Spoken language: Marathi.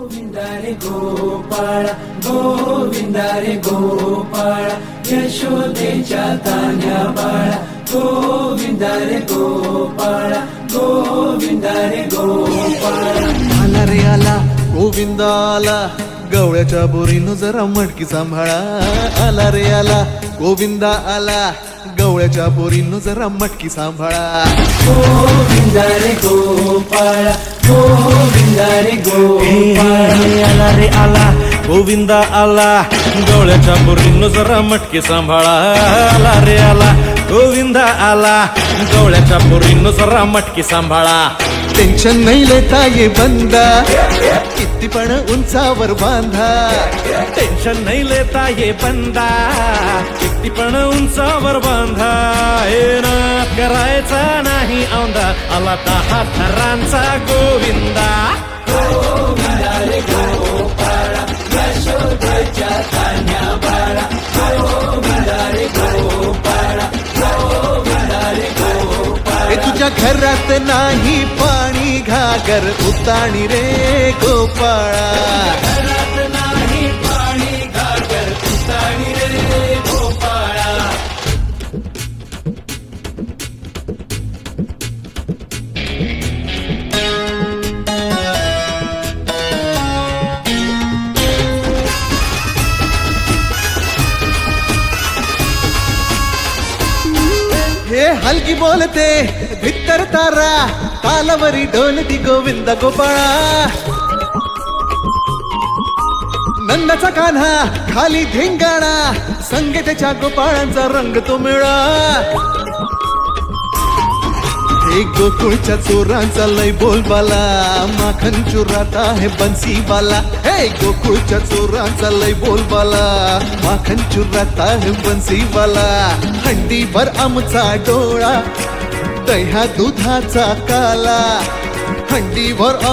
गोविंदा रे गोपाळा गोविंदा रे गोपाळा यशोदेच्या तान्या बाळा गोविंदा रे गोपाळा गोविंदा रे गोपाळा आला रे आला गोविंदा आला गवळ्याच्या बोरीनं जरा मटकी सांभाळा आला रे आला गोविंदा आला गवळ्याच्या बोरीनं जरा मटकी सांभाळा गोविंदा रे गोपाळा गोविंदा रे गोपाळा आला रे आला गोविंदा आला गवळ्याच्या बोरीनं जरा मटकी सांभाळा आला रे आला गोविंदा आला गवळ्याच्या बोरीनं जरा मटकी सांभाळा टेन्शन नाही लेता ये बंदा किती पण उंचावर बांधा टेन्शन नाही लेता ये बंदा किती पण उंचावर बांधा नाद करायचा नाही औंधा आला 10 थरांचा गोविंदा गोविंदा रे गोपाळा यशोदेच्या तान्या बाळा गोविंदा रे गोपाळा गोविंदा रे गोपाळा तुझ्या घरात नाही पाणी घागर उताणी रे गोपाळा घरात नाही पाणी घागर उताणी रे गोपाळा हे हलकी बोलते भित्तर तारा तालावरी ढोलती गोविंदा गोपाळा नंदाचा कान्हा खाली धिंगाणा संगे त्याच्या गोपाळांचा रंग तो मिळा हे गोकुळच्या चोरांचा लय बोलबाला माखन चुराता है बंसीवाला हे गोकुळच्या चोरांचा लय बोलबाला माखन चुराता है बंसीवाला हंडीवर आमचा डोळा दह्या दुधाचा काला हंडीवर